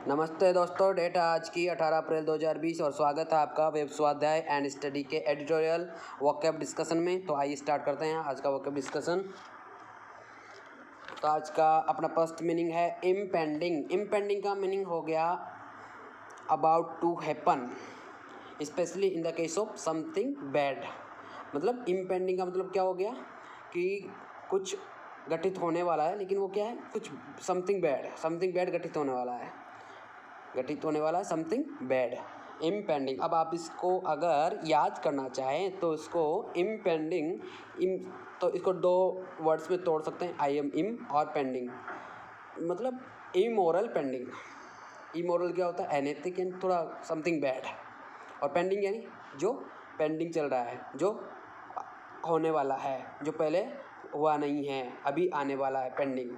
नमस्ते दोस्तों, डेट है आज की 18 अप्रैल 2020 और स्वागत है आपका वेब स्वाध्याय एंड स्टडी के एडिटोरियल वोकैब डिस्कशन में। तो आइए स्टार्ट करते हैं आज का वोकैब डिस्कशन। तो आज का अपना फर्स्ट मीनिंग है इम्पेंडिंग। इम्पेंडिंग का मीनिंग हो गया about to happen, especially in the case of something bad. मतलब इम्पेंडिंग का मतलब क्या हो गया कि कुछ घटित होने वाला है, लेकिन वो क्या है, कुछ समथिंग बैड घटित होने वाला है, समथिंग बैड, इम्पेंडिंग। अब आप इसको अगर याद करना चाहें तो इसको तो इसको दो वर्ड्स में तोड़ सकते हैं, आई एम इम और पेंडिंग। मतलब इमोरल पेंडिंग, इमोरल क्या होता है, अनैतिक यानी थोड़ा समथिंग बैड, और पेंडिंग यानी जो पेंडिंग चल रहा है, जो होने वाला है, जो पहले हुआ नहीं है, अभी आने वाला है, पेंडिंग।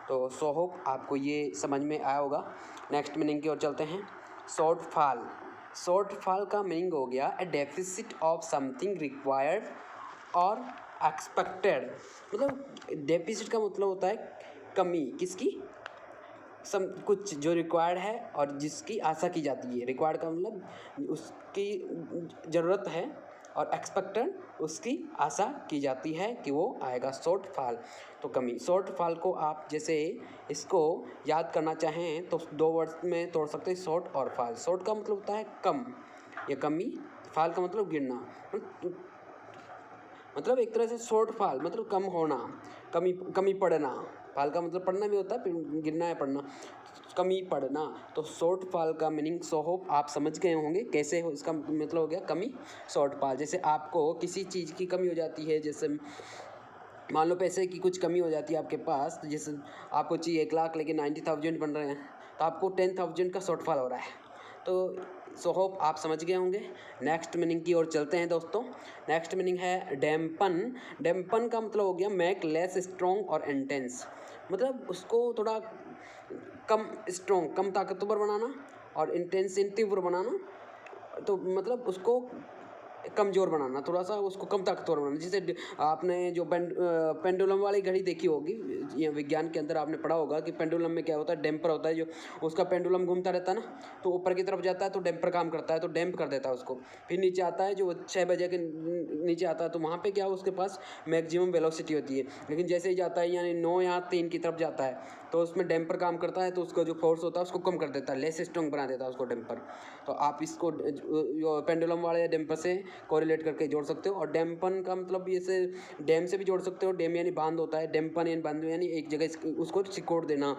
तो सो होप आपको ये समझ में आया होगा। नेक्स्ट मीनिंग की ओर चलते हैं। शॉर्टफॉल। शॉर्टफॉल का मीनिंग हो गया ए डेफिसिट ऑफ समथिंग रिक्वायर्ड और एक्सपेक्टेड। मतलब डेफिसिट का मतलब होता है कमी, किसकी, कुछ जो रिक्वायर्ड है और जिसकी आशा की जाती है। रिक्वायर्ड का मतलब उसकी ज़रूरत है और एक्सपेक्टेड उसकी आशा की जाती है कि वो आएगा। शॉर्टफॉल तो कमी। शॉर्टफॉल को आप जैसे इसको याद करना चाहें तो दो वर्ड्स में तोड़ सकते हैं, शॉर्ट और फॉल। शॉर्ट का मतलब होता है कम या कमी, फॉल का मतलब गिरना। मतलब एक तरह से शॉर्टफॉल मतलब कम होना, कमी पड़ना। फॉल का मतलब पढ़ना भी होता है, फिर गिरना है पढ़ना, कमी पड़ना। तो शॉर्टफॉल का मीनिंग सो होप आप समझ गए होंगे कैसे हो। इसका मतलब हो गया कमी, शॉर्टफॉल। जैसे आपको किसी चीज़ की कमी हो जाती है, जैसे मान लो पैसे की कुछ कमी हो जाती है आपके पास, तो जैसे आपको चाहिए 1,00,000 लेकिन 90,000 बन रहे हैं, तो आपको 10,000 का शॉर्टफॉल हो रहा है। तो सो होप आप समझ गए होंगे। नेक्स्ट मीनिंग की ओर चलते हैं दोस्तों। नेक्स्ट मीनिंग है डैम्पन। डैम्पन का मतलब हो गया मेक लेस स्ट्रॉन्ग और इंटेंस। मतलब उसको थोड़ा कम स्ट्रॉन्ग, कम ताकतवर बनाना, और इंटेंसिव बनाना। तो मतलब उसको कमज़ोर बनाना, थोड़ा सा उसको कम ताकतवर बनाना। जैसे आपने जो पेंडुलम वाली घड़ी देखी होगी, ये विज्ञान के अंदर आपने पढ़ा होगा कि पेंडुलम में क्या होता है, डैम्पर होता है, जो उसका पेंडुलम घूमता रहता है ना, तो ऊपर की तरफ जाता है तो डैम्पर काम करता है, तो डैम्प कर देता है उसको। फिर नीचे आता है, जो 6 बजे के नीचे आता है, तो वहाँ पर क्या उसके पास मैक्सिमम वेलोसिटी होती है। लेकिन जैसे ही जाता है, यानी 9 या 3 की तरफ जाता है, तो उसमें डैम्पर काम करता है, तो उसका जो फोर्स होता है उसको कम कर देता है, लेस स्ट्रॉन्ग बना देता है उसको डैम्पर। तो आप इसको पेंडुलम वाले डैम्पर से कोरिलेट करके जोड़ सकते हो। और डैम्पन का मतलब जैसे डैम से भी जोड़ सकते हो। डैम यानी बांध होता है, डैम्पन यानी बांध यानी एक जगह उसको सिकोड़ देना।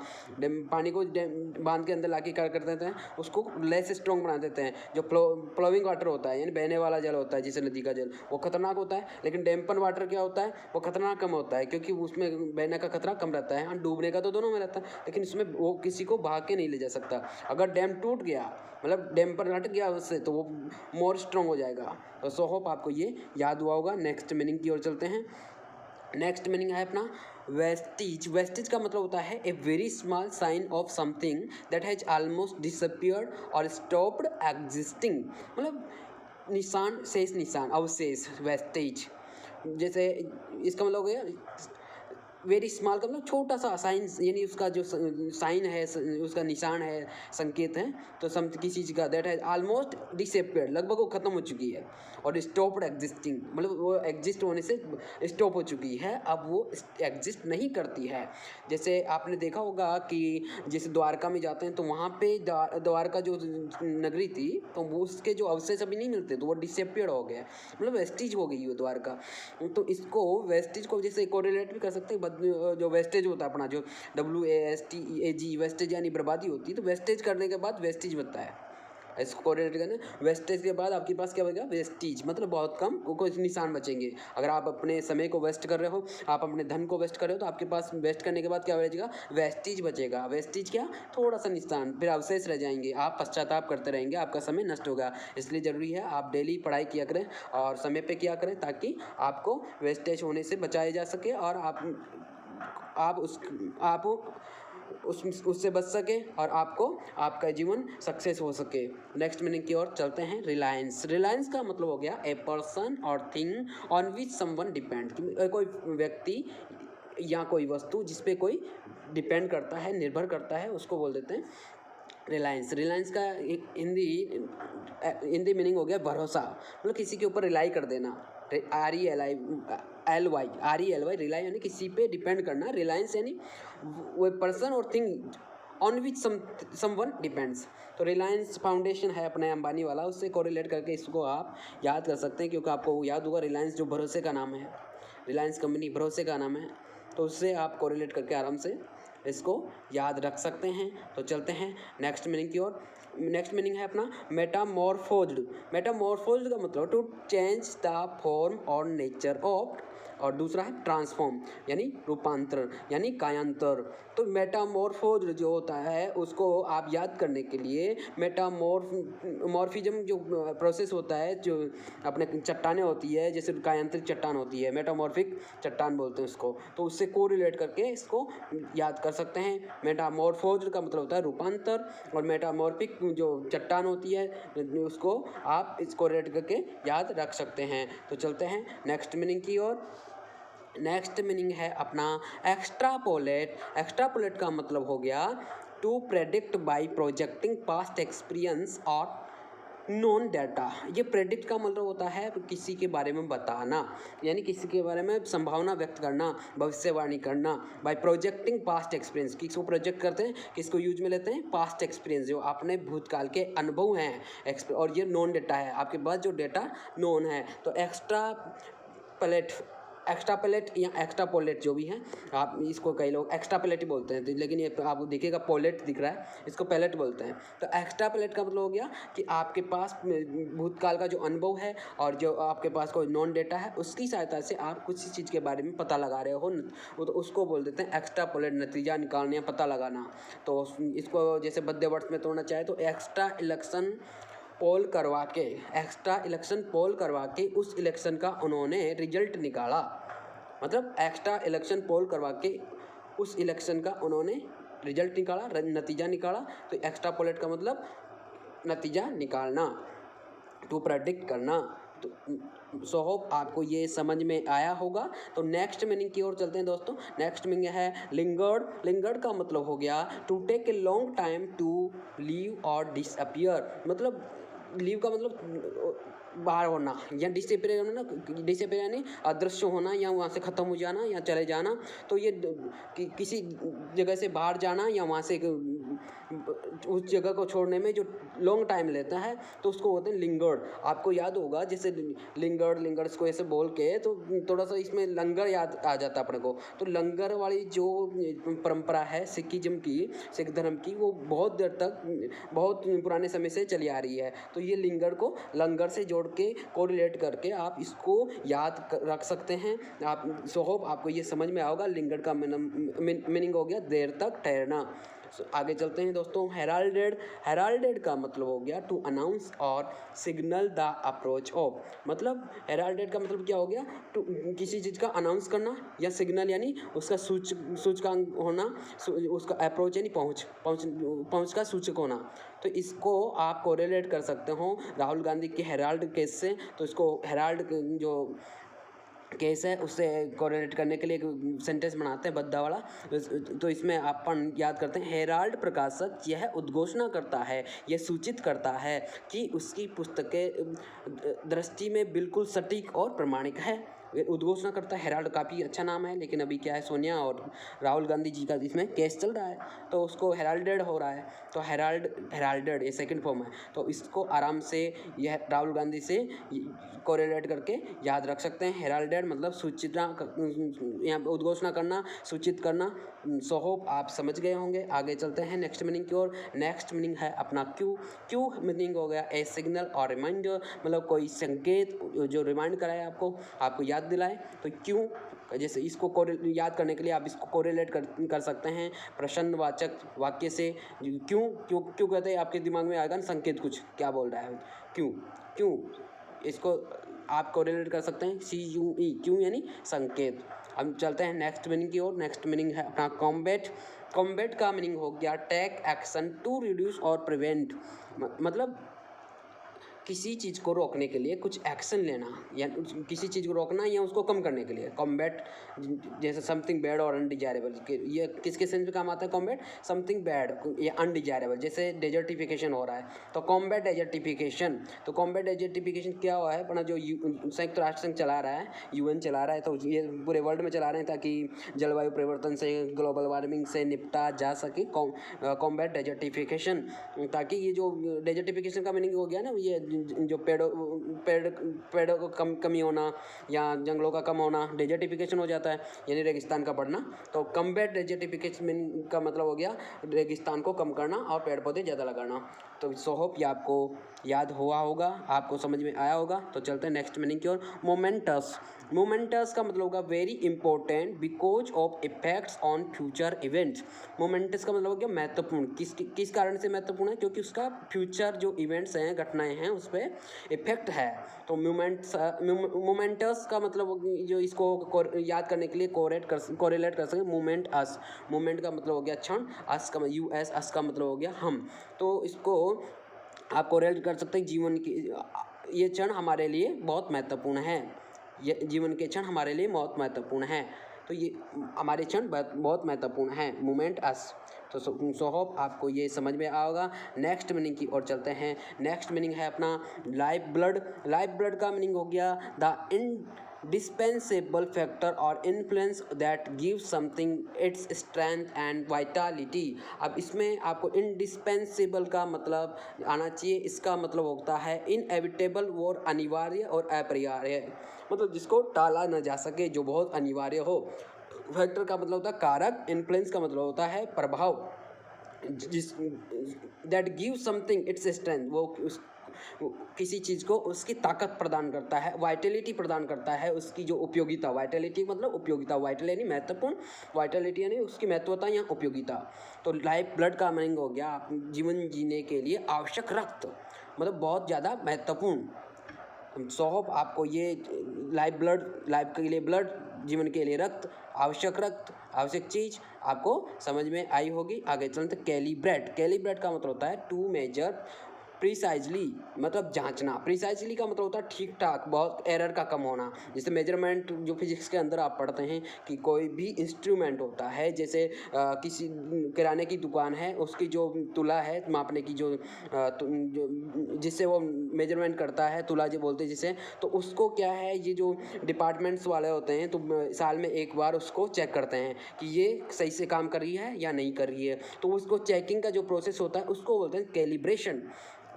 पानी को बांध के अंदर लाके क्या कर देते हैं, उसको लेस स्ट्रॉन्ग बना देते हैं। जो फ्लोइंग वाटर होता है, यानी बहने वाला जल होता है, जैसे नदी का जल, वो खतरनाक होता है। लेकिन डैम्पन वाटर क्या होता है, वो खतरनाक कम होता है, क्योंकि उसमें बहने का खतरा कम रहता है। हाँ, डूबने का तो दोनों में रहता है, लेकिन इसमें वो किसी को भाग के नहीं ले जा सकता। अगर डैम टूट गया, मतलब डैम्पर हट गया उससे, तो वो मोर स्ट्रॉन्ग हो जाएगा। तो सो होप आपको ये याद हुआ होगा। नेक्स्ट मीनिंग की ओर चलते हैं। नेक्स्ट मीनिंग है अपना वेस्टिज। वेस्टिज का मतलब होता है a very small sign of something that has almost disappeared और स्टॉप्ड एग्जिस्टिंग। मतलब निशान, शेष निशान, अवशेष, वेस्टेज। जैसे इसका मतलब हो गया वेरी स्मॉल का मतलब छोटा सा साइन, यानी उसका जो साइन है, उसका निशान है, संकेत है, तो किसी चीज़ का दैट है ऑलमोस्ट डिसअपियर्ड, लगभग वो खत्म हो चुकी है, और स्टॉप्ड एग्जिस्टिंग मतलब वो एग्जिस्ट होने से स्टॉप हो चुकी है, अब वो एग्जिस्ट नहीं करती है। जैसे आपने देखा होगा कि जैसे द्वारका में जाते हैं तो वहाँ पे द्वारका जो नगरी थी, तो वो उसके जो अवशेष अभी नहीं मिलते, तो वो डिसअपियर्ड हो गया, मतलब वेस्टिज हो गई वो द्वारका। तो इसको वेस्टिज को जैसे कोरिलेट भी कर सकते हैं। जो वेस्टेज होता है अपना, जो WASTEAG, वेस्टेज यानी बर्बादी होती है, तो वेस्टेज करने के बाद वेस्टिज बनता है। इसको कोरिलेट करना, वेस्टेज के बाद आपके पास क्या बचेगा, वेस्टिज, मतलब बहुत कम कुछ निशान बचेंगे। अगर आप अपने समय को वेस्ट कर रहे हो, आप अपने धन को वेस्ट कर रहे हो, तो आपके पास वेस्ट करने के बाद क्या बचेगा, वेस्टिज बचेगा। वेस्टिज क्या, थोड़ा सा निशान, फिर अवशेष रह जाएंगे, आप पश्चाताप करते रहेंगे, आपका समय नष्ट होगा। इसलिए ज़रूरी है आप डेली पढ़ाई किया करें और समय पे किया करें, ताकि आपको वेस्टेज होने से बचाया जा सके और आप उससे बच सके और आपको आपका जीवन सक्सेस हो सके। नेक्स्ट मीनिंग की ओर चलते हैं। रिलायंस। रिलायंस का मतलब हो गया ए पर्सन और thing on which someone depend. कोई व्यक्ति या कोई वस्तु जिस पे कोई डिपेंड करता है, निर्भर करता है, उसको बोल देते हैं रिलायंस, रिलायंस का एक हिंदी मीनिंग हो गया भरोसा, मतलब किसी के ऊपर रिलाई कर देना। RELY रिलाई यानी किसी पे डिपेंड करना। रिलायंस यानी वो पर्सन और thing on which someone depends. तो रिलायंस फाउंडेशन है अपने अंबानी वाला, उससे कोरिलेट करके इसको आप याद कर सकते हैं, क्योंकि आपको याद होगा रिलायंस जो भरोसे का नाम है, रिलायंस कंपनी भरोसे का नाम है, तो उससे आप कोरिलेट करके आराम से इसको याद रख सकते हैं। तो चलते हैं नेक्स्ट मीनिंग की ओर। नेक्स्ट मीनिंग है अपना मेटामॉर्फोज्ड। मेटामॉर्फोज्ड का मतलब टू चेंज द फॉर्म और नेचर ऑफ, और दूसरा है ट्रांसफॉर्म यानी रूपांतरण यानी कायांतर। तो मेटामॉर्फोज्ड जो होता है उसको आप याद करने के लिए मॉर्फिज्म जो प्रोसेस होता है, जो अपने चट्टानें होती है, जैसे कायांतरिक चट्टान होती है, मेटामॉर्फिक चट्टान बोलते हैं उसको, तो उससे कोरिलेट करके इसको याद कर सकते हैं। मेटामॉर्फोज्ड का मतलब होता है रूपांतर, और मेटामॉर्फिक जो चट्टान होती है उसको आप इसको रिलेट करके याद रख सकते हैं। तो चलते हैं नेक्स्ट मीनिंग की ओर। नेक्स्ट मीनिंग है अपना एक्स्ट्रापोलेट। एक्स्ट्रापोलेट का मतलब हो गया to predict by projecting past experience और नॉन डाटा। ये प्रेडिक्ट का मतलब होता है किसी के बारे में बताना, यानी किसी के बारे में संभावना व्यक्त करना, भविष्यवाणी करना। बाय प्रोजेक्टिंग पास्ट एक्सपीरियंस, किसको प्रोजेक्ट करते हैं, किसको यूज में लेते हैं, पास्ट एक्सपीरियंस जो आपने भूतकाल के अनुभव हैं, और ये नॉन डाटा है, आपके पास जो डाटा नॉन है। तो एक्स्ट्रापोलेट या एक्स्ट्रापोलेट जो भी है, आप इसको कई लोग एक्स्ट्रापोलेट ही बोलते हैं, लेकिन ये आपको देखिएगा पोलेट दिख रहा है, इसको पैलेट बोलते हैं। तो एक्स्ट्रापोलेट का मतलब हो गया कि आपके पास भूतकाल का जो अनुभव है और जो आपके पास कोई नॉन डेटा है, उसकी सहायता से आप कुछ चीज़ के बारे में पता लगा रहे हो, तो उसको बोल देते हैं एक्स्ट्रापोलेट, नतीजा निकालना या पता लगाना। तो इसको जैसे बद्य वर्ष में तोड़ना चाहे तो एक्स्ट्रा इलेक्शन पोल करवा के उस इलेक्शन का उन्होंने रिजल्ट निकाला। मतलब एक्स्ट्रा इलेक्शन पोल करवा के उस इलेक्शन का उन्होंने रिजल्ट निकाला, नतीजा निकाला। तो एक्स्ट्रापोलेट का मतलब नतीजा निकालना, टू प्रेडिक्ट करना। तो सो होप आपको ये समझ में आया होगा। तो नेक्स्ट मीनिंग की ओर चलते हैं दोस्तों। नेक्स्ट मीनिंग है लिंगर्ड। लिंगर्ड का मतलब हो गया to take a long time to leave और डिसअपियर। मतलब लीव का मतलब बाहर होना, या डिसअपियर होना, डिसअपियर यानी अदृश्य होना, या वहाँ से ख़त्म हो जाना या चले जाना। तो ये किसी जगह से बाहर जाना या वहाँ से उस जगह को छोड़ने में जो लॉन्ग टाइम लेता है, तो उसको बोलते हैं लिंगर्ड। आपको याद होगा जैसे लिंगर्ड्स को ऐसे बोल के तो थोड़ा सा इसमें लंगर याद आ जाता है अपने को। तो लंगर वाली जो परंपरा है सिखिज्म की, सिख धर्म की, वो बहुत देर तक, बहुत पुराने समय से चली आ रही है। तो ये लिंगर को लंगर से जोड़ के कोरिलेट करके आप इसको याद रख सकते हैं। आप सो होप आपको ये समझ में आओगा। लिंगर का मीनिंग हो गया देर तक ठहरना। आगे चलते हैं दोस्तों। हेराल्डेड। हेराल्डेड का मतलब हो गया टू अनाउंस और सिग्नल द अप्रोच ऑफ। मतलब हेराल्डेड का मतलब क्या हो गया, टू किसी चीज़ का अनाउंस करना या सिग्नल यानी उसका सूचकांक होना, उसका अप्रोच यानी पहुंच का सूचक होना। तो इसको आप कोरिलेट कर सकते हो राहुल गांधी के हेराल्ड केस से। तो इसको हेराल्ड जो केस है उससे कोरिलेट करने के लिए एक सेंटेंस बनाते हैं बद्दा वाला। तो इसमें अपन याद करते हैं हेराल्ड प्रकाशक यह उद्घोषणा करता है, यह सूचित करता है कि उसकी पुस्तकें दृष्टि में बिल्कुल सटीक और प्रामाणिक है। उद्घोषणा करता है। हेराल्ड काफ़ी अच्छा नाम है, लेकिन अभी क्या है, सोनिया और राहुल गांधी जी का इसमें केस चल रहा है, तो उसको हेराल्डेड हो रहा है। तो हेराल्डेड ये सेकंड फॉर्म है। तो इसको आराम से यह राहुल गांधी से कोरिलेट करके याद रख सकते हैं। हेराल्डेड मतलब सूचना, यहाँ उद्घोषणा करना, सूचित करना। सो होप आप समझ गए होंगे। आगे चलते हैं नेक्स्ट मीनिंग की ओर। नेक्स्ट मीनिंग है अपना क्यू। क्यू मीनिंग हो गया ए सिग्नल और रिमाइंडर, मतलब कोई संकेत जो रिमाइंड कराए आपको याद दिलाए। तो क्यू जैसे इसको याद करने के लिए आप इसको कोरिलेट कर सकते हैं प्रश्नवाचक वाक्य से। क्यों क्यों क्यों कहते हैं, आपके दिमाग में आएगा ना संकेत, कुछ क्या बोल रहा है, क्यों क्यों, इसको आप कोरिलेट कर सकते हैं CUE, क्यों यानी संकेत। अब चलते हैं नेक्स्ट मीनिंग की ओर। नेक्स्ट मीनिंग है अपना कॉम्बैट। कॉम्बैट का मीनिंग हो गया टेक एक्शन टू रिड्यूस और प्रिवेंट। मतलब किसी चीज़ को रोकने के लिए कुछ एक्शन लेना, या किसी चीज़ को रोकना या उसको कम करने के लिए। कॉम्बैट जैसे समथिंग बैड और अनडिजायरेबल, ये किसके सेंस में काम आता है? कॉम्बैट समथिंग बैड या अनडिजायरेबल, जैसे डेजर्टिफिकेशन हो रहा है तो कॉम्बैट डेजर्टिफिकेशन। तो कॉम्बैट डेजर्टिफिकेशन क्या हुआ है अपना, जो संयुक्त राष्ट्र संघ चला रहा है, यूएन चला रहा है, तो ये पूरे वर्ल्ड में चला रहे हैं ताकि जलवायु परिवर्तन से, ग्लोबल वार्मिंग से निपटा जा सके। कॉम्बैट डेजर्टिफिकेशन, ताकि ये जो डेजर्टिफिकेशन का मीनिंग हो गया ना, ये जो पेड़ों को कमी होना या जंगलों का कम होना, डेजर्टिफिकेशन हो जाता है, यानी रेगिस्तान का बढ़ना। तो कम्बैट डेजर्टिफिकेशन का मतलब हो गया रेगिस्तान को कम करना और पेड़ पौधे ज़्यादा लगाना। तो सो होप ये आपको याद हुआ होगा, आपको समझ में आया होगा। तो चलते हैं नेक्स्ट मीनिंग की ओर। मोमेंटस। मोमेंटस का मतलब होगा very important because of effects on future events. Moments का मतलब हो गया महत्वपूर्ण। किस कारण से महत्वपूर्ण है? क्योंकि उसका फ्यूचर जो इवेंट्स हैं, घटनाएं हैं, उस पर इफेक्ट है। तो मोमेंटस का मतलब जो इसको याद करने के लिए कोरिलेट कर सकें, मोमेंट अस। मोमेंट का मतलब हो गया क्षण, अस का यूएस, अस का मतलब हो गया हम। तो इसको आप कोरिलेट कर सकते हैं जीवन की, ये क्षण हमारे लिए बहुत महत्वपूर्ण है, ये जीवन के क्षण हमारे लिए बहुत महत्वपूर्ण है। तो ये हमारे क्षण बहुत महत्वपूर्ण हैं, मोमेंट अस। तो सो होप आपको ये समझ में आएगा। नेक्स्ट मीनिंग की ओर चलते हैं। नेक्स्ट मीनिंग है अपना लाइफ ब्लड। लाइफ ब्लड का मीनिंग हो गया the indispensable factor or influence that gives something its strength and vitality। अब इसमें आपको indispensable का मतलब आना चाहिए। इसका मतलब होता है inevitable, वो अनिवार्य और अपरिहार्य, मतलब जिसको टाला न जा सके, जो बहुत अनिवार्य हो। फैक्टर का मतलब होता है कारक, इन्फ्लुएंस का मतलब होता है प्रभाव, जिस that give something its strength, वो किसी चीज़ को उसकी ताकत प्रदान करता है, वाइटलिटी प्रदान करता है, उसकी जो उपयोगिता। वाइटलिटी मतलब उपयोगिता, वाइटल यानी महत्वपूर्ण, वाइटलिटी यानी उसकी महत्वता या उपयोगिता। तो लाइफ ब्लड का मीनिंग हो गया जीवन जीने के लिए आवश्यक रक्त, मतलब बहुत ज़्यादा महत्वपूर्ण। सो होप आपको ये लाइफ ब्लड, लाइफ के लिए ब्लड, जीवन के लिए रक्त, आवश्यक रक्त, आवश्यक चीज़ आपको समझ में आई होगी। आगे चलते कैलिब्रेट। कैलिब्रेट का मतलब होता है टू मेजर प्रिसाइजली, मतलब जांचना। प्रिसाइजली का मतलब होता है ठीक ठाक, बहुत एरर का कम होना। जैसे मेजरमेंट जो फिजिक्स के अंदर आप पढ़ते हैं कि कोई भी इंस्ट्रूमेंट होता है, जैसे किसी किराने की दुकान है, उसकी जो तुला है मापने की, जो जिससे वो मेजरमेंट करता है, तुला जो बोलते हैं जिसे, तो उसको क्या है, ये जो डिपार्टमेंट्स वाले होते हैं तो साल में एक बार उसको चेक करते हैं कि ये सही से काम कर रही है या नहीं कर रही है। तो उसको चेकिंग का जो प्रोसेस होता है उसको बोलते हैं कैलिब्रेशन,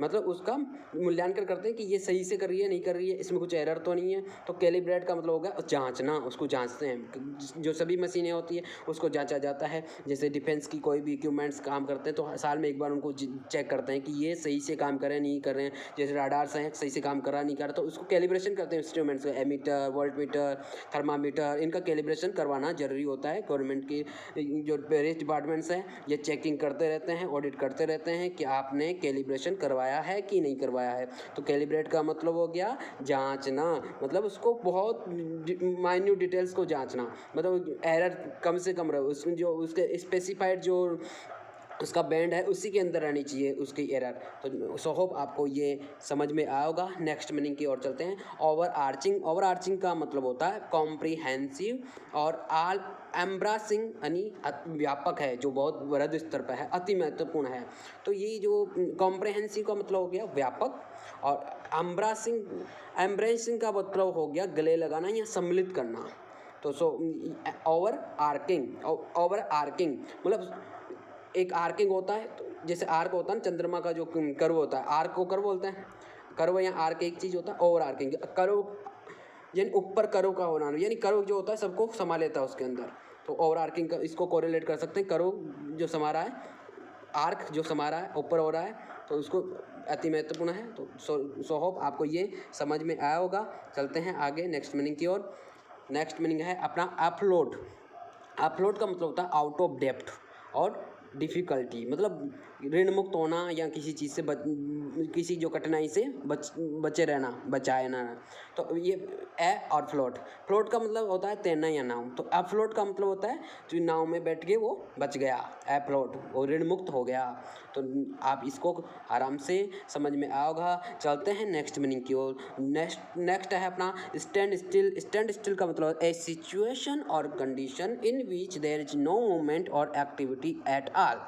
मतलब उसका मूल्यांकन करते हैं कि ये सही से कर रही है, नहीं कर रही है, इसमें कुछ एरर तो नहीं है। तो कैलिब्रेट का मतलब होगा जांचना, उसको जांचते हैं। जो सभी मशीनें होती है उसको जांचा जाता है। जैसे डिफेंस की कोई भी इक्विपमेंट्स काम करते हैं तो साल में एक बार उनको चेक करते हैं कि ये सही से काम कर रहे हैं, नहीं कर रहे हैं। जैसे राडार्स हैं, सही से काम कर रहा नहीं कर रहा, तो उसको कैलिब्रेशन करते हैं इंस्ट्रूमेंट्स का, एमीटर, वोल्टमीटर, थर्मामीटर, इनका कैलिब्रेशन करवाना जरूरी होता है। गवर्नमेंट की जो वेरियस डिपार्टमेंट्स हैं ये चेकिंग करते रहते हैं, ऑडिट करते रहते हैं कि आपने कैलिब्रेशन करवाया है कि नहीं करवाया है। तो कैलिब्रेट का मतलब हो गया जांचना, मतलब उसको बहुत माइन्यूट डिटेल्स को जांचना, मतलब एरर कम से कम रहे, उसमें जो उसके स्पेसिफाइड जो उसका बैंड है उसी के अंदर रहनी चाहिए उसकी एरर। तो सो होप आपको ये समझ में आया होगा। नेक्स्ट मीनिंग की ओर चलते हैं। Over arching. ओवर आर्चिंग का मतलब होता है कॉम्प्रिहेंसिव और ऑल एम्ब्रासिंग, यानी व्यापक है, जो बहुत वृहद स्तर पर है, अति महत्वपूर्ण है। तो ये जो कॉम्प्रिहेंसिव का मतलब हो गया व्यापक, और एम्ब्रेसिंग का मतलब हो गया गले लगाना या सम्मिलित करना। तो ओवर आर्किंग मतलब एक आर्किंग होता है, तो जैसे आर्क होता है ना, चंद्रमा का जो कर्व होता है, आर्क को कर्व बोलते हैं। कर्व या आर्क एक चीज़ होता है। ओवर आर्किंग कर्व यानी ऊपर कर्व का होना, यानी कर्व जो होता है सबको समा लेता है उसके अंदर। तो ओवर आर्किंग का इसको कोरिलेट कर सकते हैं, कर्व जो समा रहा है, आर्क जो समा रहा है, ऊपर हो रहा है, तो उसको अति महत्वपूर्ण है। तो सो होप आपको ये समझ में आया होगा। चलते हैं आगे नेक्स्ट मीनिंग की ओर। नेक्स्ट मीनिंग है अपना अपलोड। अपलोड का मतलब होता है आउट ऑफ डेप्थ और डिफ़िकल्टी मतलब ऋण मुक्त होना या किसी चीज़ से किसी जो कठिनाई से बचे रहना, बचाए ना। तो ये ए और फ्लोट का मतलब होता है तैरना या नाव। तो अफ्लोट का मतलब होता है जो नाव में बैठ के वो बच गया, अफ्लोट, वो ऋण मुक्त हो गया। तो आप इसको आराम से समझ में आया होगा। चलते हैं नेक्स्ट मीनिंग की ओर। नेक्स्ट है अपना स्टैंड स्टिल। स्टैंड स्टिल का मतलब ए सिचुएशन और condition in which there is no movement और एक्टिविटी एट ऑल।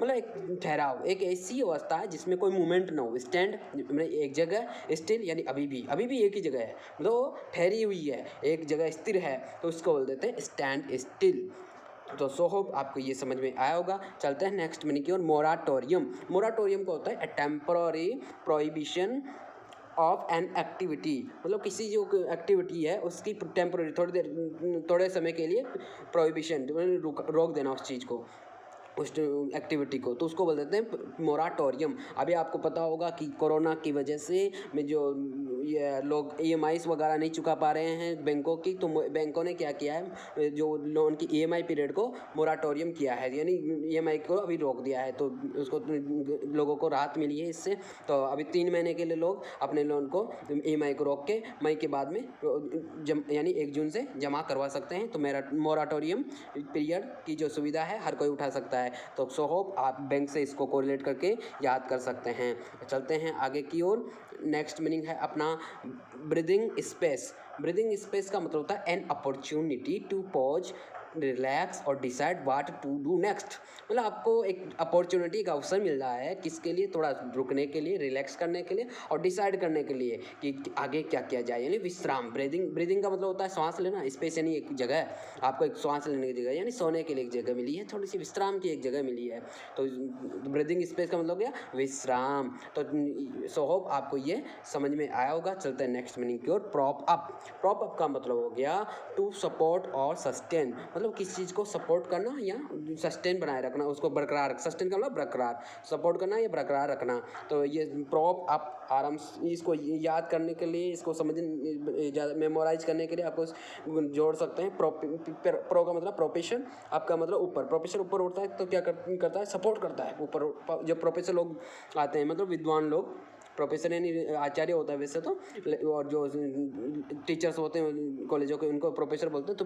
मतलब एक ठहराव, एक ऐसी अवस्था है जिसमें कोई मूवमेंट ना हो। स्टैंड मतलब एक जगह, स्टिल यानी अभी भी एक ही जगह है, मतलब वो ठहरी हुई है, एक जगह स्थिर है, तो उसको बोल देते हैं स्टैंड स्टिल। तो सो होप आपको ये समझ में आया होगा। चलते हैं नेक्स्ट मीनिंग की ओर। मोराटोरियम। मोराटोरियम का होता है ए temporary prohibition of an activity. मतलब किसी जो एक्टिविटी है उसकी टेम्पररी थोड़े समय के लिए प्रोहिबिशन रोक देना उस चीज़ को, उस एक्टिविटी को, तो उसको बोल देते हैं मोराटोरियम। अभी आपको पता होगा कि कोरोना की वजह से में जो ये लोग EMIs वगैरह नहीं चुका पा रहे हैं बैंकों की, तो बैंकों ने क्या किया है, जो लोन की EMI पीरियड को मोराटोरियम किया है, यानी EMI को अभी रोक दिया है। तो उसको लोगों को राहत मिली है इससे। तो अभी 3 महीने के लिए लोग अपने लोन को EMI को रोक के मई के बाद में यानी 1 जून से जमा करवा सकते हैं। तो मेरा मोराटोरियम पीरियड की जो सुविधा है हर कोई उठा सकता है। तो सो होप आप बैंक से इसको कोरिलेट करके याद कर सकते हैं। चलते हैं आगे की ओर। नेक्स्ट मीनिंग है अपना ब्रीदिंग स्पेस। ब्रीदिंग स्पेस का मतलब होता है an opportunity to pause, relax और decide what to do next. मतलब आपको एक अपॉर्चुनिटी का अवसर मिल रहा है, किसके लिए, थोड़ा रुकने के लिए, रिलैक्स करने के लिए और डिसाइड करने के लिए कि आगे क्या किया जाए, यानी विश्राम। ब्रीदिंग का मतलब होता है सांस लेना। स्पेस यानी एक जगह है, आपको एक सांस लेने की जगह यानी सोने के लिए एक जगह मिली है, थोड़ी सी विश्राम की एक जगह मिली है। तो ब्रीदिंग स्पेस का मतलब हो गया विश्राम। तो सो होप आपको ये समझ में आया होगा। चलते हैं नेक्स्ट मीनिंग की ओर। Prop up. प्रॉप अप का मतलब हो गया टू सपोर्ट और सस्टेन। मतलब किसी चीज़ को सपोर्ट करना या सस्टेन बनाए रखना, उसको बरकरार। सस्टेन का मतलब बरकरार, सपोर्ट करना या बरकरार रखना। तो ये प्रॉप अप आराम से इसको याद करने के लिए, इसको ज़्यादा मेमोराइज करने के लिए आपको जोड़ सकते हैं। प्रो का मतलब प्रोफेशन, आपका मतलब ऊपर। प्रोफेशन ऊपर उठता है तो क्या करता है, सपोर्ट करता है ऊपर। जब प्रोफेसर लोग आते हैं, मतलब विद्वान लोग, प्रोफेसर यानी आचार्य होता है वैसे तो, और जो टीचर्स होते हैं कॉलेजों के उनको प्रोफेसर बोलते हैं। तो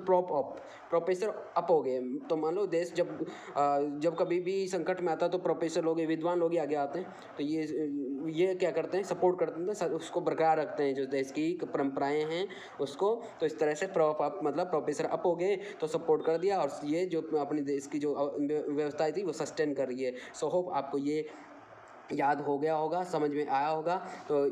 प्रोफेसर अप हो गए। तो मान लो देश जब कभी भी संकट में आता है तो प्रोफेसर लोग, विद्वान लोग ही आगे आते हैं। तो ये क्या करते हैं, सपोर्ट करते हैं, उसको बरकरार रखते हैं जो देश की परंपराएं हैं उसको। तो इस तरह से प्रॉप अप मतलब प्रोफेसर अप हो गए तो सपोर्ट कर दिया, और ये जो अपने देश की जो व्यवस्था थी वो सस्टेन कर रही है। सो होप आपको ये याद हो गया होगा, समझ में आया होगा। तो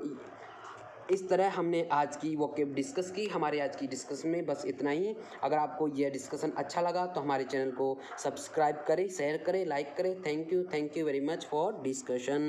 इस तरह हमने आज की वोकैब डिस्कस की। हमारे आज की डिस्कशन में बस इतना ही। अगर आपको यह डिस्कशन अच्छा लगा तो हमारे चैनल को सब्सक्राइब करें, शेयर करें, लाइक करें। Thank you very much for discussion.